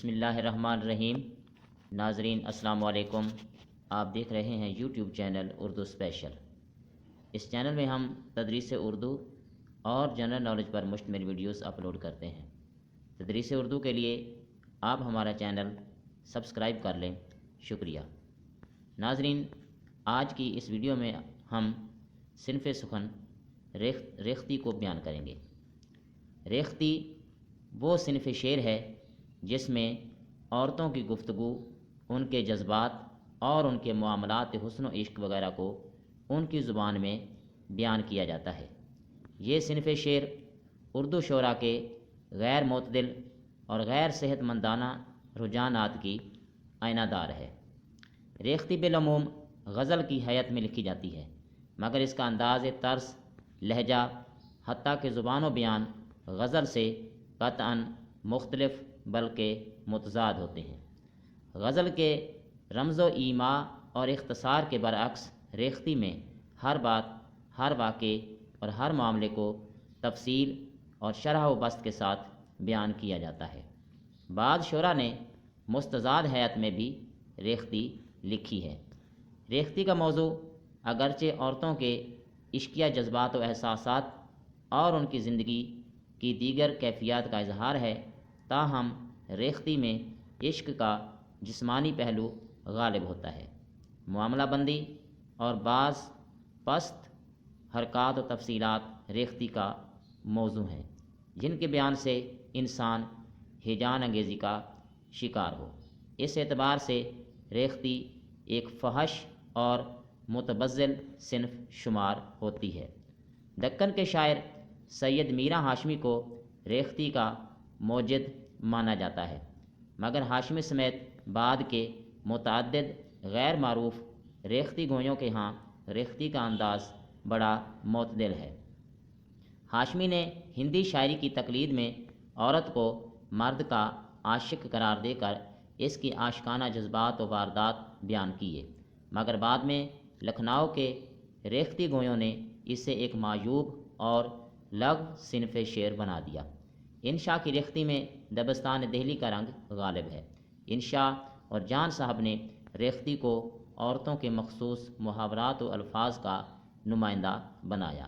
بسم اللہ الرحمن الرحیم۔ ناظرین السلام علیکم، آپ دیکھ رہے ہیں یوٹیوب چینل اردو اسپیشل۔ اس چینل میں ہم تدریس اردو اور جنرل نالج پر مشتمل ویڈیوز اپلوڈ کرتے ہیں۔ تدریس اردو کے لیے آپ ہمارا چینل سبسکرائب کر لیں، شکریہ۔ ناظرین، آج کی اس ویڈیو میں ہم صنف سخن ریختی کو بیان کریں گے۔ ریختی وہ صنف شعر ہے جس میں عورتوں کی گفتگو، ان کے جذبات اور ان کے معاملات حسن و عشق وغیرہ کو ان کی زبان میں بیان کیا جاتا ہے۔ یہ صنف شعر اردو شعراء کے غیر معتدل اور غیر صحت مندانہ رجحانات کی آئینہ دار ہے۔ ریختی بالعموم غزل کی حیت میں لکھی جاتی ہے، مگر اس کا انداز طرز، لہجہ، حتیٰ کہ زبان و بیان غزل سے قطعاً مختلف بلکہ متضاد ہوتے ہیں۔ غزل کے رمز و ایما اور اختصار کے برعکس ریختی میں ہر بات، ہر واقعے اور ہر معاملے کو تفصیل اور شرح و بسط کے ساتھ بیان کیا جاتا ہے۔ بعض شعراء نے مستزاد حیت میں بھی ریختی لکھی ہے۔ ریختی کا موضوع اگرچہ عورتوں کے عشقیہ جذبات و احساسات اور ان کی زندگی کی دیگر کیفیات کا اظہار ہے، تاہم ریختی میں عشق کا جسمانی پہلو غالب ہوتا ہے۔ معاملہ بندی اور بعض پست حرکات و تفصیلات ریختی کا موضوع ہیں، جن کے بیان سے انسان ہیجان انگیزی کا شکار ہو۔ اس اعتبار سے ریختی ایک فحش اور متبذل صنف شمار ہوتی ہے۔ دکن کے شاعر سید میرا ہاشمی کو ریختی کا موجد مانا جاتا ہے، مگر ہاشمی سمیت بعد کے متعدد غیر معروف ریختی گویوں کے ہاں ریختی کا انداز بڑا معتدل ہے۔ ہاشمی نے ہندی شاعری کی تقلید میں عورت کو مرد کا عاشق قرار دے کر اس کی عاشقانہ جذبات و واردات بیان کیے، مگر بعد میں لکھنؤ کے ریختی گویوں نے اسے ایک معیوب اور لغو صنف شعر بنا دیا۔ انشاء کی ریختی میں دبستان دہلی کا رنگ غالب ہے۔ انشاء اور جان صاحب نے ریختی کو عورتوں کے مخصوص محاورات و الفاظ کا نمائندہ بنایا۔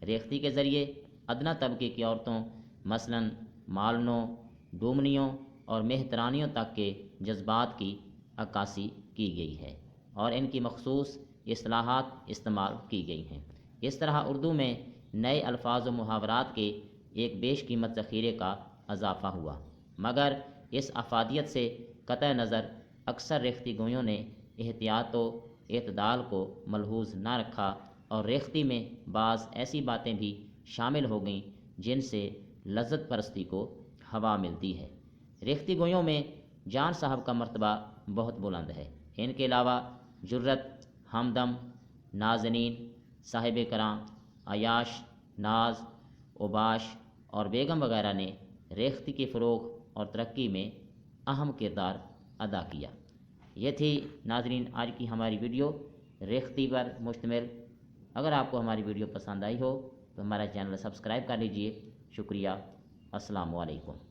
ریختی کے ذریعے ادنیٰ طبقے کی عورتوں، مثلاً مالنوں، ڈومنیوں اور مہترانیوں تک کے جذبات کی عکاسی کی گئی ہے اور ان کی مخصوص اصطلاحات استعمال کی گئی ہیں۔ اس طرح اردو میں نئے الفاظ و محاورات کے ایک بیش قیمت ذخیرے کا اضافہ ہوا، مگر اس افادیت سے قطع نظر اکثر ریختی گویوں نے احتیاط و اعتدال کو ملحوظ نہ رکھا اور ریختی میں بعض ایسی باتیں بھی شامل ہو گئیں جن سے لذت پرستی کو ہوا ملتی ہے۔ ریختی گویوں میں جان صاحب کا مرتبہ بہت بلند ہے۔ ان کے علاوہ جرت، ہمدم، نازنین، صاحب کرام، عیاش، ناز، اوباش اور بیگم وغیرہ نے ریختی کے فروغ اور ترقی میں اہم کردار ادا کیا۔ یہ تھی ناظرین آج کی ہماری ویڈیو ریختی پر مشتمل۔ اگر آپ کو ہماری ویڈیو پسند آئی ہو تو ہمارا چینل سبسکرائب کر لیجئے، شکریہ۔ السلام علیکم۔